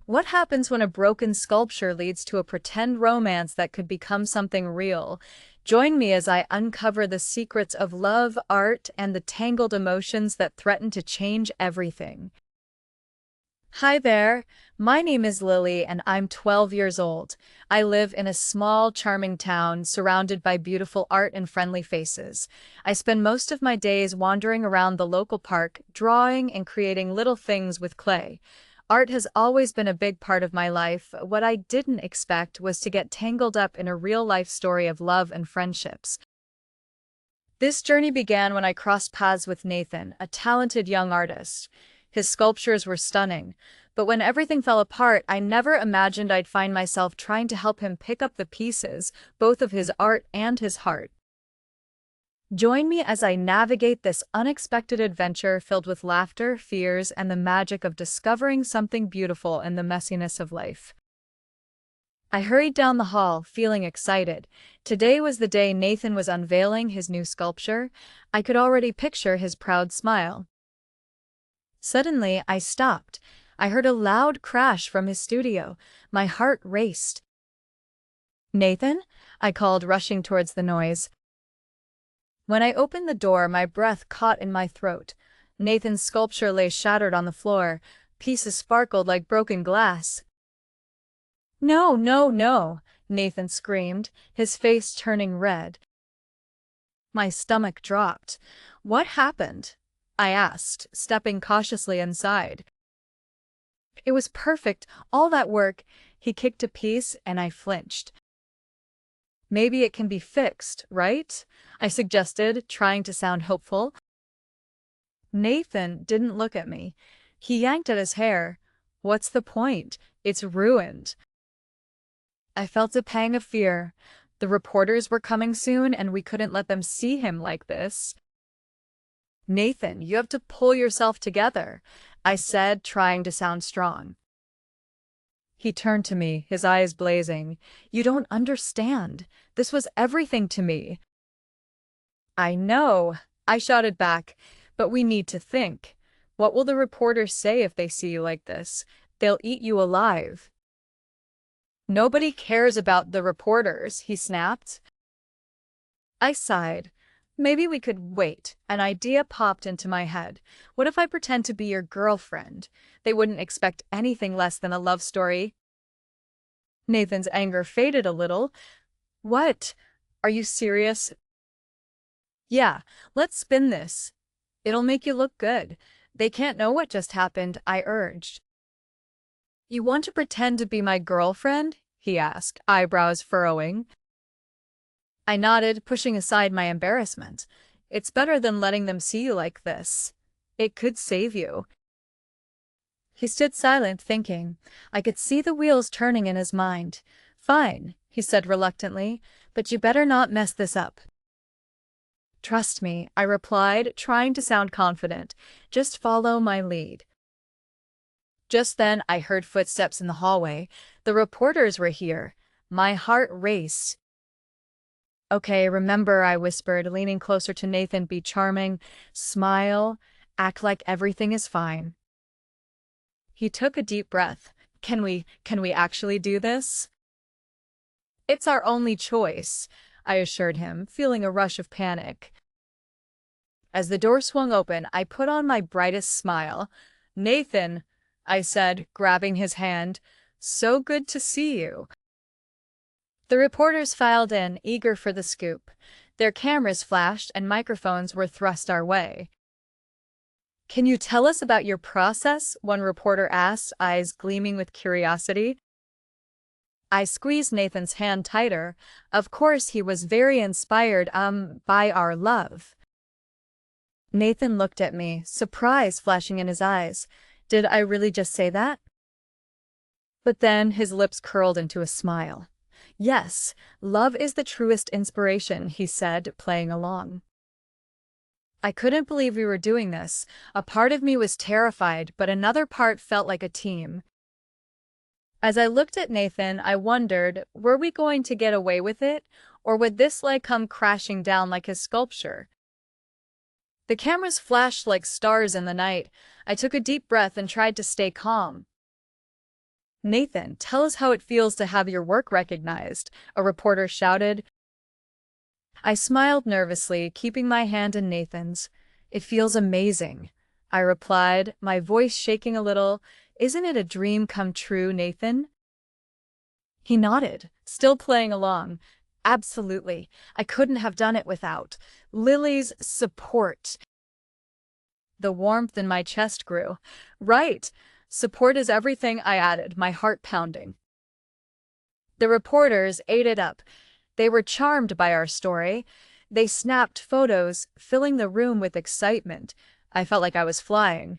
What happens when a broken sculpture leads to a pretend romance that could become something real? Join me as I uncover the secrets of love, art, and the tangled emotions that threaten to change everything. Hi there, my name is Lily and I'm 12 years old. I live in a small, charming town surrounded by beautiful art and friendly faces. I spend most of my days wandering around the local park, drawing and creating little things with clay. Art has always been a big part of my life. What I didn't expect was to get tangled up in a real-life story of love and friendships. This journey began when I crossed paths with Nathan, a talented young artist. His sculptures were stunning, but when everything fell apart, I never imagined I'd find myself trying to help him pick up the pieces, both of his art and his heart. Join me as I navigate this unexpected adventure filled with laughter, fears, and the magic of discovering something beautiful in the messiness of life. I hurried down the hall, feeling excited. Today was the day Nathan was unveiling his new sculpture. I could already picture his proud smile. Suddenly, I stopped. I heard a loud crash from his studio. My heart raced. "Nathan?" I called, rushing towards the noise. When I opened the door, my breath caught in my throat. Nathan's sculpture lay shattered on the floor. Pieces sparkled like broken glass. "No, no, no!" Nathan screamed, his face turning red. My stomach dropped. "What happened?" I asked, stepping cautiously inside. "It was perfect, all that work." He kicked a piece and I flinched. "Maybe it can be fixed, right?" I suggested, trying to sound hopeful. Nathan didn't look at me. He yanked at his hair. "What's the point? It's ruined." I felt a pang of fear. The reporters were coming soon and we couldn't let them see him like this. "Nathan, you have to pull yourself together," I said, trying to sound strong. He turned to me, his eyes blazing. "You don't understand. This was everything to me." "I know," I shouted back, "but we need to think. What will the reporters say if they see you like this? They'll eat you alive." "Nobody cares about the reporters," he snapped. I sighed. Maybe we could wait. An idea popped into my head. What if I pretend to be your girlfriend? They wouldn't expect anything less than a love story. Nathan's anger faded a little. "What? Are you serious?" "Yeah, let's spin this. It'll make you look good. They can't know what just happened," I urged. "You want to pretend to be my girlfriend?" he asked, eyebrows furrowing. I nodded, pushing aside my embarrassment. "It's better than letting them see you like this. It could save you." He stood silent, thinking. I could see the wheels turning in his mind. "Fine," he said reluctantly, "but you better not mess this up." "Trust me," I replied, trying to sound confident. "Just follow my lead." Just then, I heard footsteps in the hallway. The reporters were here. My heart raced. "Okay, remember," I whispered, leaning closer to Nathan. "Be charming, smile, act like everything is fine." He took a deep breath. Can we actually do this?" "It's our only choice," I assured him, feeling a rush of panic. As the door swung open, I put on my brightest smile. "Nathan," I said, grabbing his hand, "so good to see you." The reporters filed in, eager for the scoop. Their cameras flashed and microphones were thrust our way. "Can you tell us about your process?" one reporter asked, eyes gleaming with curiosity. I squeezed Nathan's hand tighter. Of course, he was very inspired, by our love. Nathan looked at me, surprise flashing in his eyes. Did I really just say that? But then his lips curled into a smile. "Yes, love is the truest inspiration," he said, playing along. I couldn't believe we were doing this. A part of me was terrified, but another part felt like a team. As I looked at Nathan, I wondered, were we going to get away with it, or would this leg come crashing down like his sculpture? The cameras flashed like stars in the night. I took a deep breath and tried to stay calm. Nathan, tell us how it feels to have your work recognized, a reporter shouted. I smiled nervously, keeping my hand in Nathan's. It feels amazing, I replied, my voice shaking a little. Isn't it a dream come true, Nathan? He nodded, still playing along. Absolutely. I couldn't have done it without Lily's support. The warmth in my chest grew. Right. Support is everything, I added, my heart pounding. The reporters ate it up. They were charmed by our story. They snapped photos, filling the room with excitement. I felt like I was flying.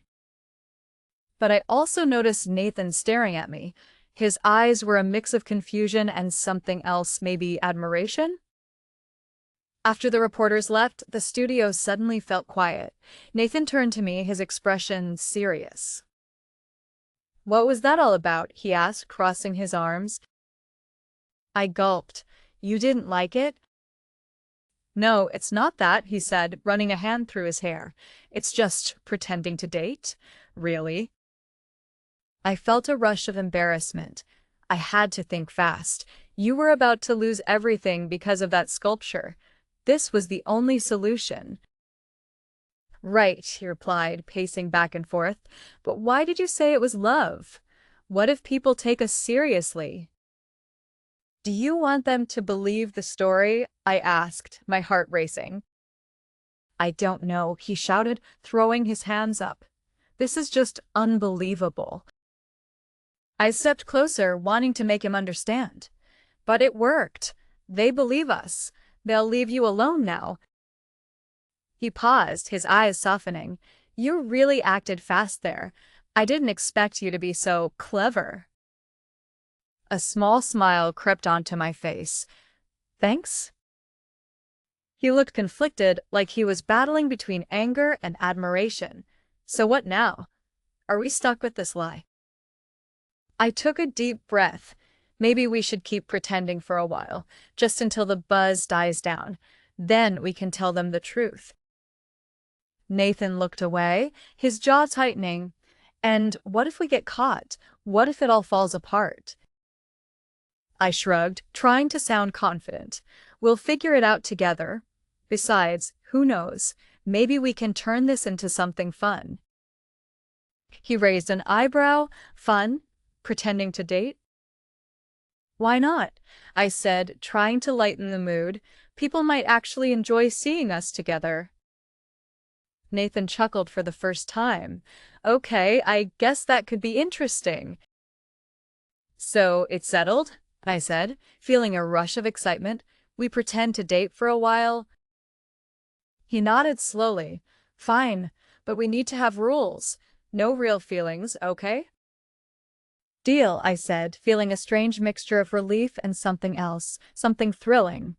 But I also noticed Nathan staring at me. His eyes were a mix of confusion and something else, maybe admiration? After the reporters left, the studio suddenly felt quiet. Nathan turned to me, his expression serious. What was that all about? He asked, crossing his arms. I gulped. You didn't like it? No, it's not that, he said, running a hand through his hair. It's just pretending to date? Really? I felt a rush of embarrassment. I had to think fast. You were about to lose everything because of that sculpture. This was the only solution. Right, he replied, pacing back and forth. But why did you say it was love? What if people take us seriously? Do you want them to believe the story? I asked, my heart racing. I don't know, he shouted, throwing his hands up. This is just unbelievable. I stepped closer, wanting to make him understand. But it worked. They believe us. They'll leave you alone now. He paused, his eyes softening. You really acted fast there. I didn't expect you to be so clever. A small smile crept onto my face. Thanks? He looked conflicted, like he was battling between anger and admiration. So what now? Are we stuck with this lie? I took a deep breath. Maybe we should keep pretending for a while, just until the buzz dies down. Then we can tell them the truth. Nathan looked away, his jaw tightening. And what if we get caught? What if it all falls apart? I shrugged, trying to sound confident. We'll figure it out together. Besides, who knows? Maybe we can turn this into something fun. He raised an eyebrow. Fun? Pretending to date? Why not? I said, trying to lighten the mood. People might actually enjoy seeing us together. Nathan chuckled for the first time. Okay, I guess that could be interesting. So, it's settled? I said, feeling a rush of excitement. We pretend to date for a while. He nodded slowly. Fine, but we need to have rules. No real feelings, okay? Deal, I said, feeling a strange mixture of relief and something else, something thrilling.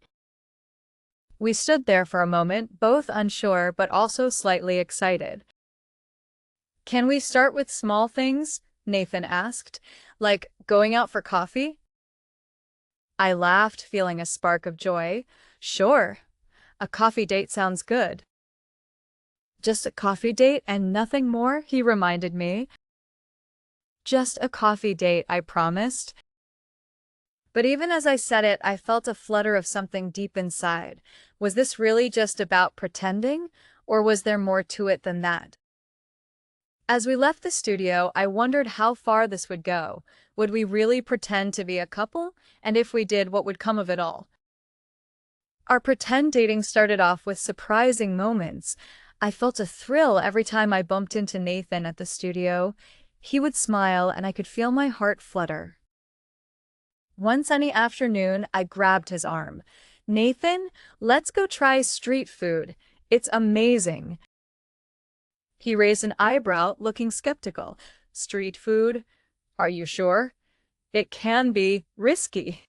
We stood there for a moment, both unsure but also slightly excited. Can we start with small things? Nathan asked. Like going out for coffee? I laughed, feeling a spark of joy. Sure. A coffee date sounds good. Just a coffee date and nothing more, he reminded me. Just a coffee date, I promised. But even as I said it, I felt a flutter of something deep inside. Was this really just about pretending, or was there more to it than that? As we left the studio, I wondered how far this would go. Would we really pretend to be a couple? And if we did, what would come of it all? Our pretend dating started off with surprising moments. I felt a thrill every time I bumped into Nathan at the studio. He would smile, and I could feel my heart flutter. One sunny afternoon, I grabbed his arm. Nathan, let's go try street food. It's amazing. He raised an eyebrow, looking skeptical. Street food? Are you sure? It can be risky.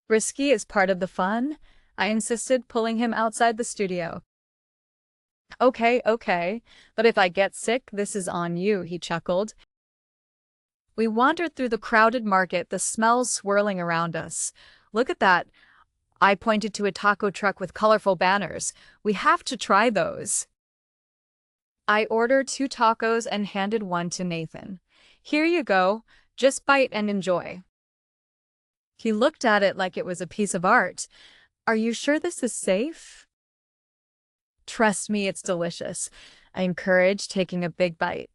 Risky is part of the fun, I insisted, pulling him outside the studio. Okay, but if I get sick, this is on you, he chuckled. We wandered through the crowded market, the smells swirling around us. Look at that. I pointed to a taco truck with colorful banners. We have to try those. I ordered 2 tacos and handed one to Nathan. Here you go. Just bite and enjoy." He looked at it like it was a piece of art. "Are you sure this is safe?" "Trust me, it's delicious," I encouraged, taking a big bite.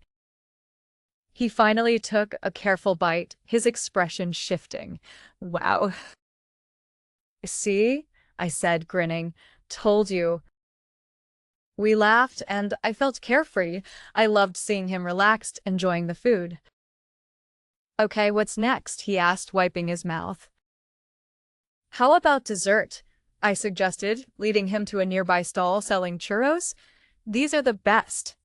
He finally took a careful bite, his expression shifting. "Wow." "See?" I said, grinning. "Told you." We laughed, and I felt carefree. I loved seeing him relaxed, enjoying the food. "Okay, what's next?" he asked, wiping his mouth. "How about dessert?" I suggested, leading him to a nearby stall selling churros. "These are the best."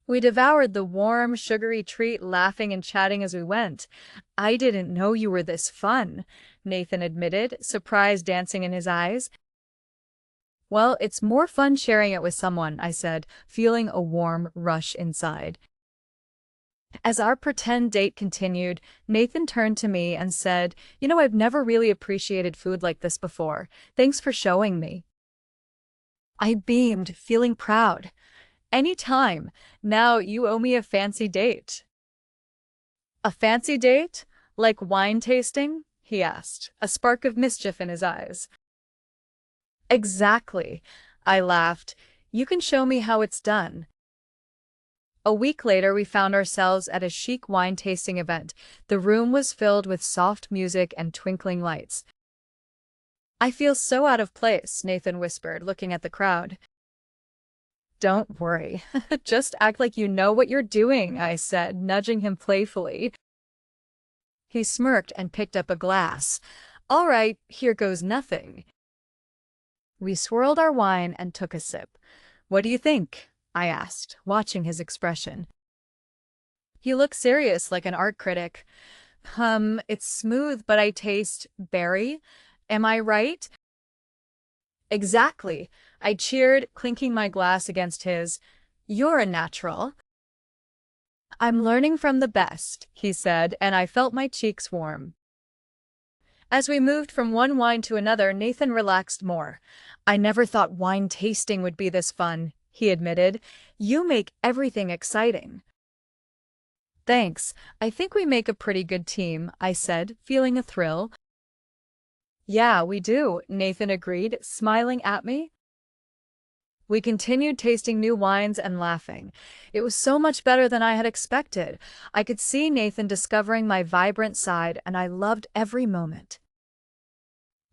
We devoured the warm, sugary treat, laughing and chatting as we went. "I didn't know you were this fun," Nathan admitted, surprise dancing in his eyes. "Well, it's more fun sharing it with someone," I said, feeling a warm rush inside. As our pretend date continued, Nathan turned to me and said, I've never really appreciated food like this before. Thanks for showing me." I beamed, feeling proud. "Anytime. Now you owe me a fancy date." "A fancy date? Like wine tasting?" he asked, a spark of mischief in his eyes. "Exactly," I laughed. "You can show me how it's done." A week later, we found ourselves at a chic wine tasting event. The room was filled with soft music and twinkling lights. "I feel so out of place," Nathan whispered, looking at the crowd. "Don't worry. Just act like you know what you're doing," I said, nudging him playfully. He smirked and picked up a glass. "All right, here goes nothing." We swirled our wine and took a sip. "What do you think?" I asked, watching his expression. He looked serious, like an art critic. It's smooth, but I taste berry. Am I right?" "Exactly." I cheered, clinking my glass against his. "You're a natural." "I'm learning from the best," he said, and I felt my cheeks warm. As we moved from one wine to another, Nathan relaxed more. "I never thought wine tasting would be this fun," he admitted. "You make everything exciting." "Thanks. I think we make a pretty good team," I said, feeling a thrill. "Yeah, we do," Nathan agreed, smiling at me. We continued tasting new wines and laughing. It was so much better than I had expected. I could see Nathan discovering my vibrant side, and I loved every moment.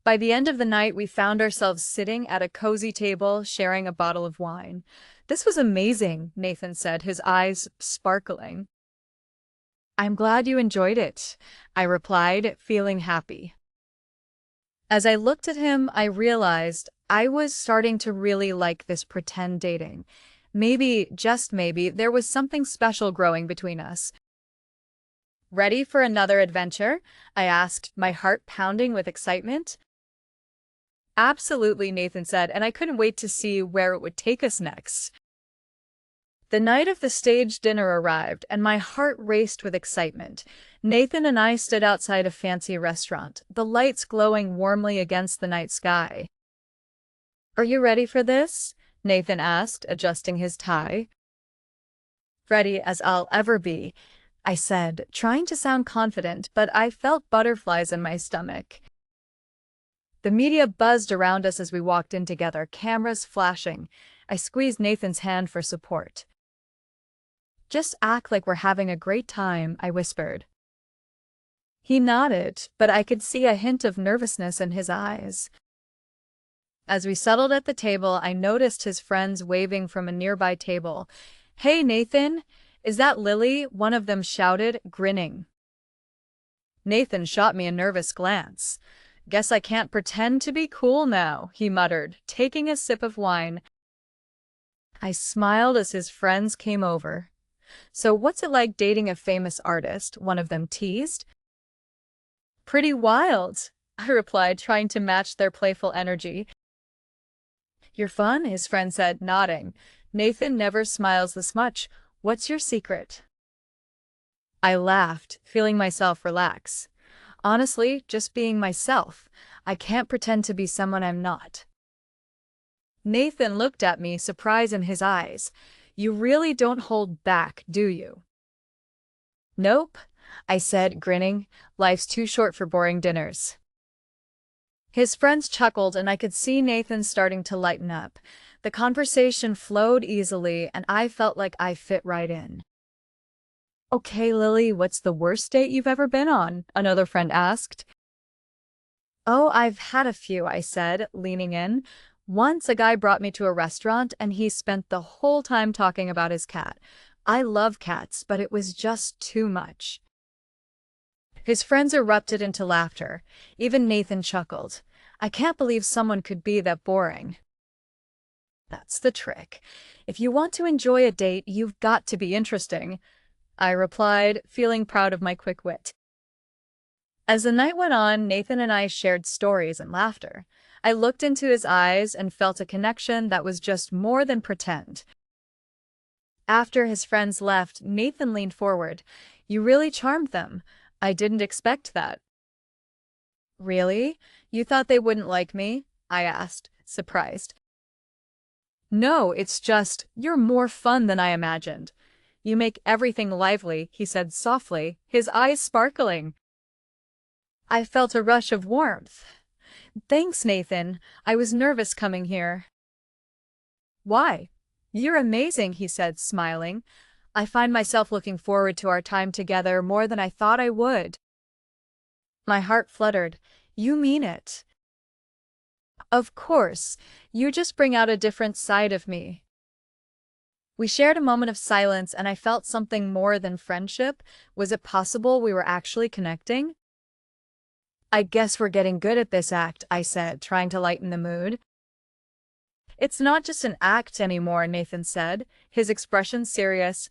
By the end of the night, we found ourselves sitting at a cozy table, sharing a bottle of wine. "This was amazing," Nathan said, his eyes sparkling. "I'm glad you enjoyed it," I replied, feeling happy. As I looked at him, I realized I was starting to really like this pretend dating. Maybe, just maybe, there was something special growing between us. "Ready for another adventure?" I asked, my heart pounding with excitement. "Absolutely," Nathan said, and I couldn't wait to see where it would take us next. The night of the staged dinner arrived, and my heart raced with excitement. Nathan and I stood outside a fancy restaurant, the lights glowing warmly against the night sky. "Are you ready for this?" Nathan asked, adjusting his tie. "Ready as I'll ever be," I said, trying to sound confident, but I felt butterflies in my stomach. The media buzzed around us as we walked in together, cameras flashing. I squeezed Nathan's hand for support. "Just act like we're having a great time," I whispered. He nodded, but I could see a hint of nervousness in his eyes. As we settled at the table, I noticed his friends waving from a nearby table. "Hey, Nathan, is that Lily?" one of them shouted, grinning. Nathan shot me a nervous glance. "Guess I can't pretend to be cool now," he muttered, taking a sip of wine. I smiled as his friends came over. "So what's it like dating a famous artist?" one of them teased. "Pretty wild," I replied, trying to match their playful energy. "You're fun," his friend said, nodding. "Nathan never smiles this much. What's your secret?" I laughed, feeling myself relax. "Honestly, just being myself. I can't pretend to be someone I'm not." Nathan looked at me, surprise in his eyes. "You really don't hold back, do you?" "Nope. I said, grinning. Life's too short for boring dinners. His friends chuckled, and I could see Nathan starting to lighten up. The conversation flowed easily, and I felt like I fit right in. "Okay, Lily, what's the worst date you've ever been on?" another friend asked. "Oh, I've had a few," I said, leaning in. "Once a guy brought me to a restaurant, and he spent the whole time talking about his cat. I love cats, but it was just too much." His friends erupted into laughter. Even Nathan chuckled. "I can't believe someone could be that boring." "That's the trick. If you want to enjoy a date, you've got to be interesting," I replied, feeling proud of my quick wit. As the night went on, Nathan and I shared stories and laughter. I looked into his eyes and felt a connection that was just more than pretend. After his friends left, Nathan leaned forward. "You really charmed them. I didn't expect that." "Really? You thought they wouldn't like me?" I asked, surprised. "No, it's just, you're more fun than I imagined. You make everything lively," he said softly, his eyes sparkling. I felt a rush of warmth. "Thanks, Nathan. I was nervous coming here." "Why? You're amazing," he said, smiling. "I find myself looking forward to our time together more than I thought I would." My heart fluttered. "You mean it?" "Of course. You just bring out a different side of me." We shared a moment of silence, and I felt something more than friendship. Was it possible we were actually connecting? "I guess we're getting good at this act," I said, trying to lighten the mood. "It's not just an act anymore," Nathan said, his expression serious.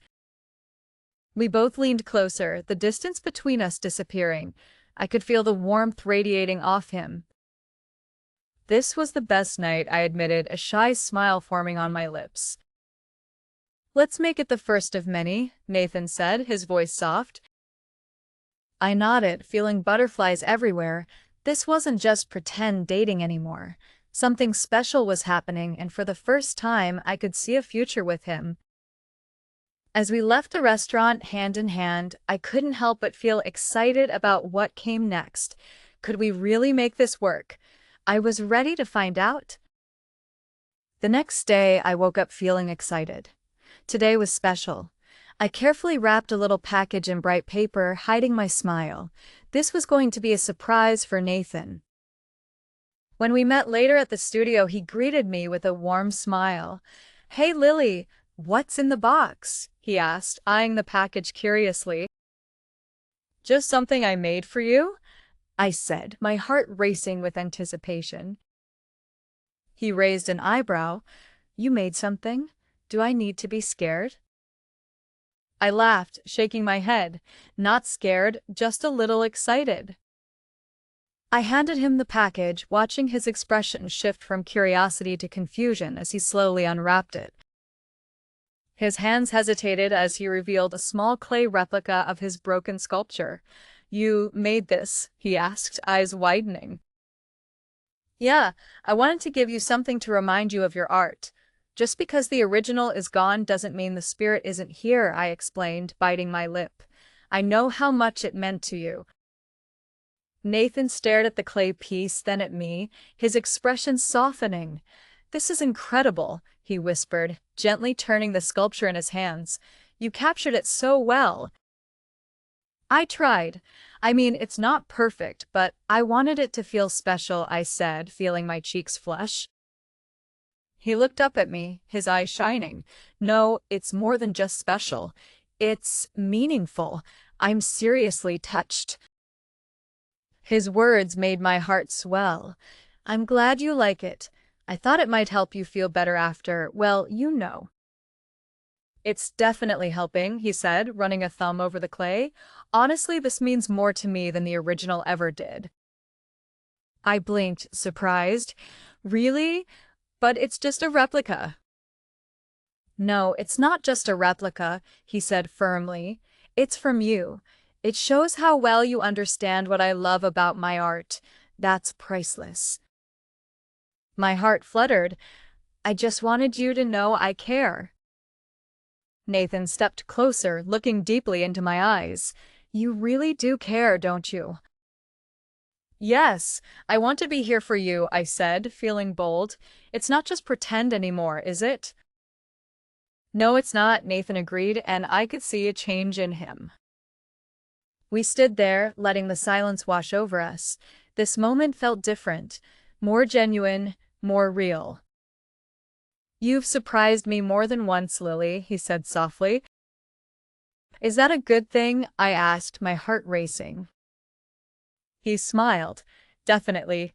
We both leaned closer, the distance between us disappearing. I could feel the warmth radiating off him. This was the best night, I admitted, a shy smile forming on my lips. "Let's make it the first of many," Nathan said, his voice soft. I nodded, feeling butterflies everywhere. This wasn't just pretend dating anymore. Something special was happening, and for the first time, I could see a future with him. As we left the restaurant hand in hand, I couldn't help but feel excited about what came next. Could we really make this work? I was ready to find out. The next day, I woke up feeling excited. Today was special. I carefully wrapped a little package in bright paper, hiding my smile. This was going to be a surprise for Nathan. When we met later at the studio, he greeted me with a warm smile. "Hey, Lily, what's in the box?" he asked, eyeing the package curiously. "Just something I made for you," I said, my heart racing with anticipation. He raised an eyebrow. "You made something? Do I need to be scared?" I laughed, shaking my head. Not scared, just a little excited. I handed him the package, watching his expression shift from curiosity to confusion as he slowly unwrapped it. His hands hesitated as he revealed a small clay replica of his broken sculpture. "You made this?" he asked, eyes widening. "Yeah, I wanted to give you something to remind you of your art. Just because the original is gone doesn't mean the spirit isn't here," I explained, biting my lip. "I know how much it meant to you." Nathan stared at the clay piece, then at me, his expression softening. "This is incredible," he whispered, gently turning the sculpture in his hands. "You captured it so well." "I tried. I mean, it's not perfect, but I wanted it to feel special," I said, feeling my cheeks flush. He looked up at me, his eyes shining. "No, it's more than just special. It's meaningful. I'm seriously touched." His words made my heart swell. "I'm glad you like it. I thought it might help you feel better after, well, you know." "It's definitely helping," he said, running a thumb over the clay. "Honestly, this means more to me than the original ever did." I blinked, surprised. "Really? But it's just a replica." "No, it's not just a replica," he said firmly. "It's from you. It shows how well you understand what I love about my art. That's priceless." My heart fluttered. "I just wanted you to know I care." Nathan stepped closer, looking deeply into my eyes. You really do care, don't you? Yes, I want to be here for you, I said, feeling bold. It's not just pretend anymore, is it? No, it's not, Nathan agreed, and I could see a change in him. We stood there, letting the silence wash over us. This moment felt different, more genuine, more real. You've surprised me more than once, Lily, he said softly. Is that a good thing? I asked, my heart racing. He smiled. Definitely.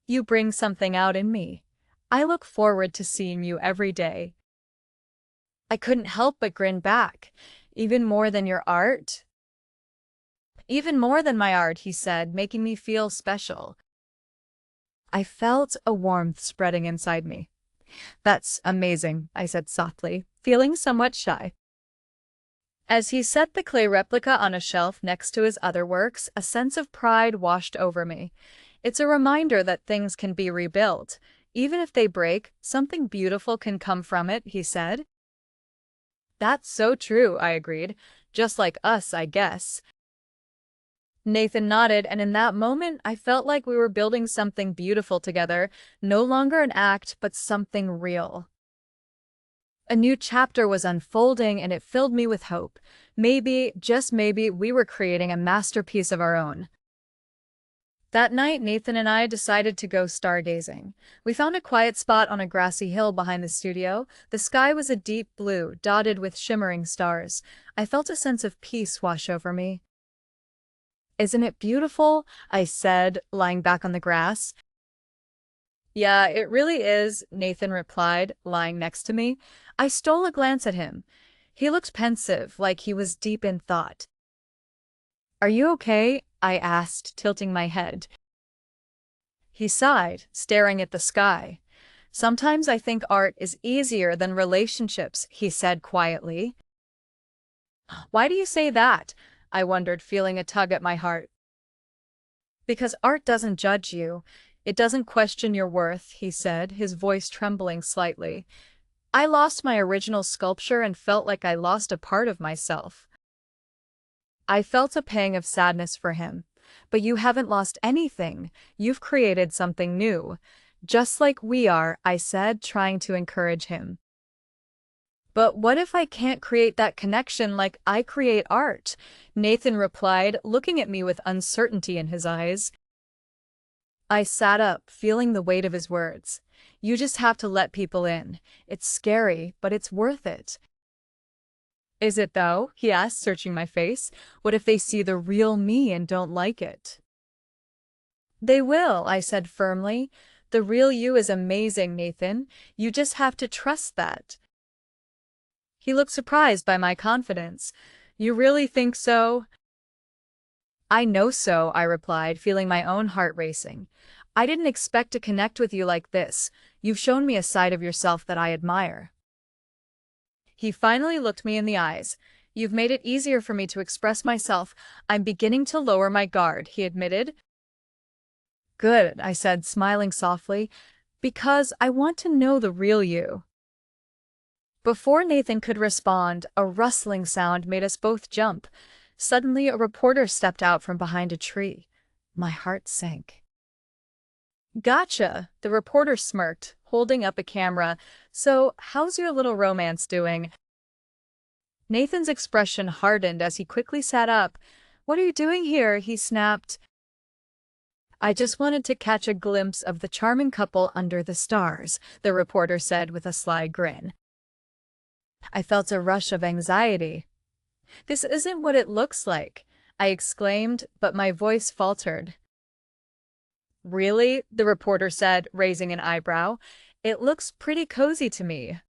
You bring something out in me. I look forward to seeing you every day. I couldn't help but grin back. Even more than your art? Even more than my art, he said, making me feel special. I felt a warmth spreading inside me. That's amazing, I said softly, feeling somewhat shy. As he set the clay replica on a shelf next to his other works, a sense of pride washed over me. It's a reminder that things can be rebuilt. Even if they break, something beautiful can come from it, he said. That's so true, I agreed. Just like us, I guess. Nathan nodded, and in that moment, I felt like we were building something beautiful together, no longer an act, but something real. A new chapter was unfolding, and it filled me with hope. Maybe, just maybe, we were creating a masterpiece of our own. That night, Nathan and I decided to go stargazing. We found a quiet spot on a grassy hill behind the studio. The sky was a deep blue, dotted with shimmering stars. I felt a sense of peace wash over me. Isn't it beautiful? I said, lying back on the grass. Yeah, it really is, Nathan replied, lying next to me. I stole a glance at him. He looked pensive, like he was deep in thought. Are you okay? I asked, tilting my head. He sighed, staring at the sky. Sometimes I think art is easier than relationships, he said quietly. Why do you say that? I wondered, feeling a tug at my heart. Because art doesn't judge you. It doesn't question your worth, he said, his voice trembling slightly. I lost my original sculpture and felt like I lost a part of myself. I felt a pang of sadness for him. But you haven't lost anything. You've created something new. Just like we are, I said, trying to encourage him. But what if I can't create that connection like I create art? Nathan replied, looking at me with uncertainty in his eyes. I sat up, feeling the weight of his words. You just have to let people in. It's scary, but it's worth it. Is it though? He asked, searching my face. What if they see the real me and don't like it? They will, I said firmly. The real you is amazing, Nathan. You just have to trust that. He looked surprised by my confidence. You really think so? I know so, I replied, feeling my own heart racing. I didn't expect to connect with you like this. You've shown me a side of yourself that I admire. He finally looked me in the eyes. You've made it easier for me to express myself. I'm beginning to lower my guard, he admitted. Good, I said, smiling softly, because I want to know the real you. Before Nathan could respond, a rustling sound made us both jump. Suddenly, a reporter stepped out from behind a tree. My heart sank. Gotcha, the reporter smirked, holding up a camera. So, how's your little romance doing? Nathan's expression hardened as he quickly sat up. What are you doing here? He snapped. I just wanted to catch a glimpse of the charming couple under the stars, the reporter said with a sly grin. I felt a rush of anxiety. This isn't what it looks like, I exclaimed, but my voice faltered. Really? The reporter said, raising an eyebrow. It looks pretty cozy to me.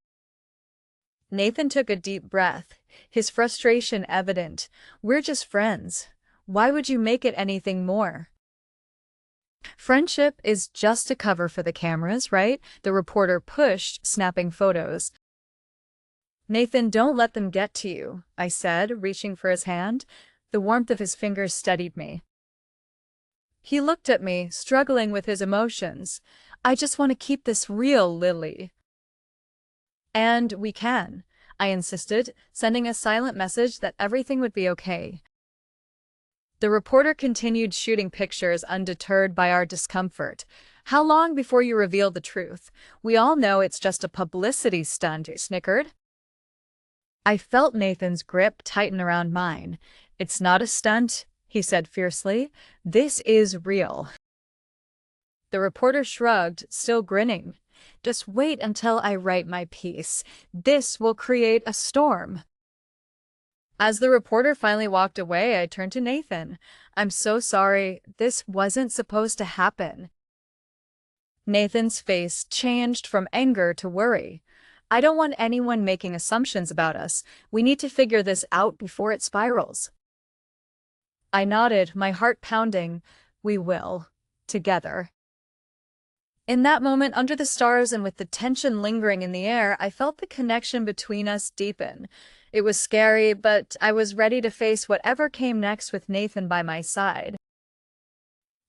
Nathan took a deep breath, his frustration evident. We're just friends. Why would you make it anything more? Friendship is just a cover for the cameras, right? The reporter pushed, snapping photos. Nathan, don't let them get to you, I said, reaching for his hand. The warmth of his fingers steadied me. He looked at me, struggling with his emotions. I just want to keep this real, Lily. And we can, I insisted, sending a silent message that everything would be okay. The reporter continued shooting pictures undeterred by our discomfort. How long before you reveal the truth? We all know it's just a publicity stunt, he snickered. I felt Nathan's grip tighten around mine. It's not a stunt, he said fiercely. This is real. The reporter shrugged, still grinning. Just wait until I write my piece. This will create a storm. As the reporter finally walked away, I turned to Nathan. I'm so sorry. This wasn't supposed to happen. Nathan's face changed from anger to worry. I don't want anyone making assumptions about us. We need to figure this out before it spirals. I nodded, my heart pounding. We will. Together. In that moment, under the stars and with the tension lingering in the air, I felt the connection between us deepen. It was scary, but I was ready to face whatever came next with Nathan by my side.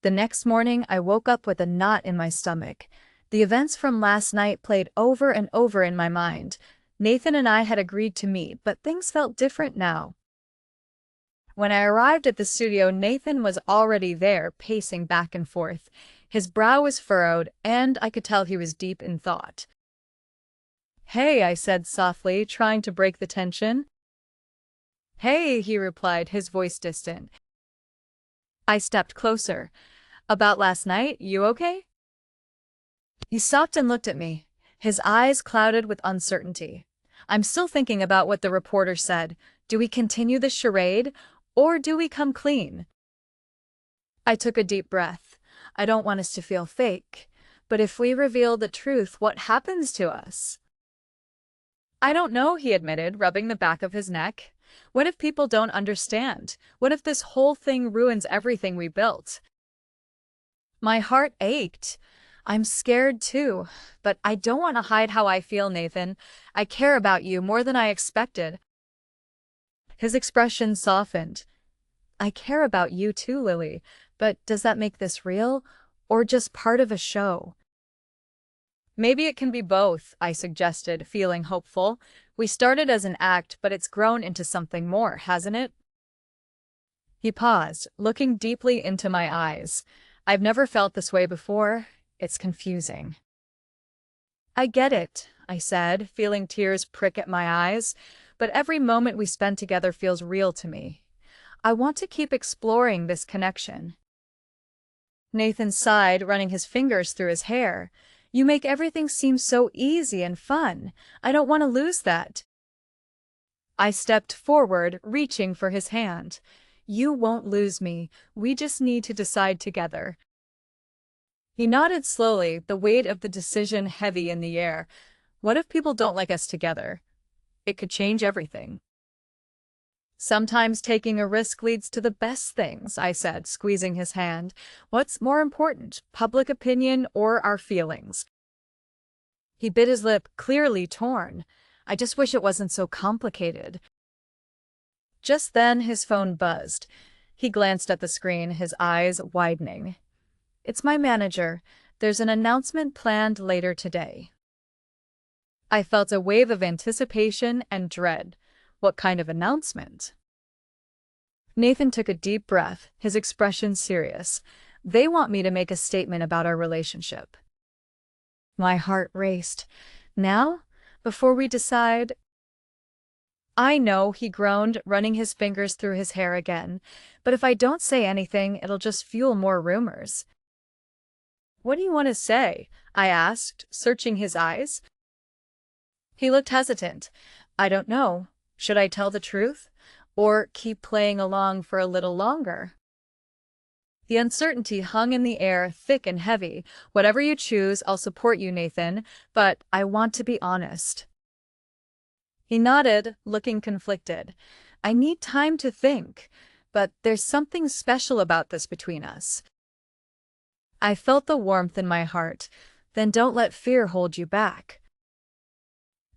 The next morning, I woke up with a knot in my stomach. The events from last night played over and over in my mind. Nathan and I had agreed to meet, but things felt different now. When I arrived at the studio, Nathan was already there, pacing back and forth. His brow was furrowed, and I could tell he was deep in thought. Hey, I said softly, trying to break the tension. Hey, he replied, his voice distant. I stepped closer. About last night, you okay? He stopped and looked at me, his eyes clouded with uncertainty. I'm still thinking about what the reporter said. Do we continue the charade, or do we come clean? I took a deep breath. I don't want us to feel fake, but if we reveal the truth, what happens to us? I don't know, he admitted, rubbing the back of his neck. What if people don't understand? What if this whole thing ruins everything we built? My heart ached. I'm scared too, but I don't want to hide how I feel, Nathan. I care about you more than I expected. His expression softened. I care about you too, Lily, but does that make this real, or just part of a show? Maybe it can be both, I suggested, feeling hopeful. We started as an act, but it's grown into something more, hasn't it? He paused, looking deeply into my eyes. I've never felt this way before. It's confusing. I get it, I said, feeling tears prick at my eyes, but every moment we spend together feels real to me. I want to keep exploring this connection. Nathan sighed, running his fingers through his hair. You make everything seem so easy and fun. I don't want to lose that. I stepped forward, reaching for his hand. You won't lose me. We just need to decide together. He nodded slowly, the weight of the decision heavy in the air. What if people don't like us together? It could change everything. Sometimes taking a risk leads to the best things, I said, squeezing his hand. What's more important, public opinion or our feelings? He bit his lip, clearly torn. I just wish it wasn't so complicated. Just then, his phone buzzed. He glanced at the screen, his eyes widening. It's my manager. There's an announcement planned later today. I felt a wave of anticipation and dread. What kind of announcement? Nathan took a deep breath, his expression serious. They want me to make a statement about our relationship. My heart raced. Now? Before we decide? I know, he groaned, running his fingers through his hair again. But if I don't say anything, it'll just fuel more rumors. What do you want to say? I asked, searching his eyes. He looked hesitant. I don't know. Should I tell the truth? Or keep playing along for a little longer? The uncertainty hung in the air, thick and heavy. Whatever you choose, I'll support you, Nathan, but I want to be honest. He nodded, looking conflicted. I need time to think, but there's something special about this between us. I felt the warmth in my heart. Then don't let fear hold you back.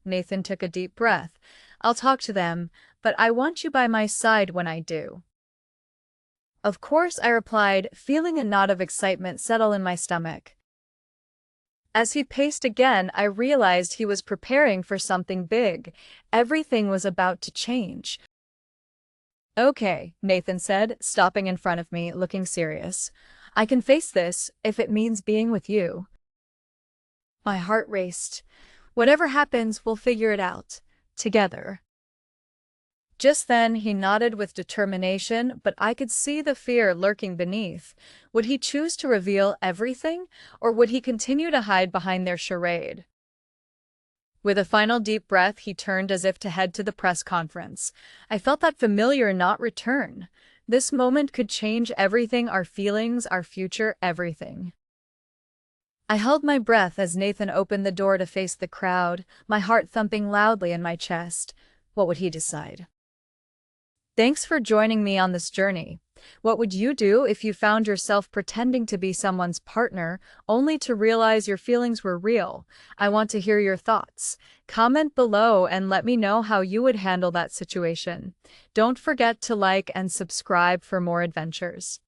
Nathan took a deep breath. I'll talk to them, but I want you by my side when I do. Of course, I replied, feeling a knot of excitement settle in my stomach. As he paced again, I realized he was preparing for something big. Everything was about to change. Okay, Nathan said, stopping in front of me, looking serious. I can face this if it means being with you. My heart raced. Whatever happens, we'll figure it out. Together. Just then, he nodded with determination, but I could see the fear lurking beneath. Would he choose to reveal everything, or would he continue to hide behind their charade? With a final deep breath, he turned as if to head to the press conference. I felt that familiar not return. This moment could change everything, our feelings, our future, everything. I held my breath as Nathan opened the door to face the crowd, my heart thumping loudly in my chest. What would he decide? Thanks for joining me on this journey. What would you do if you found yourself pretending to be someone's partner, only to realize your feelings were real? I want to hear your thoughts. Comment below and let me know how you would handle that situation. Don't forget to like and subscribe for more adventures.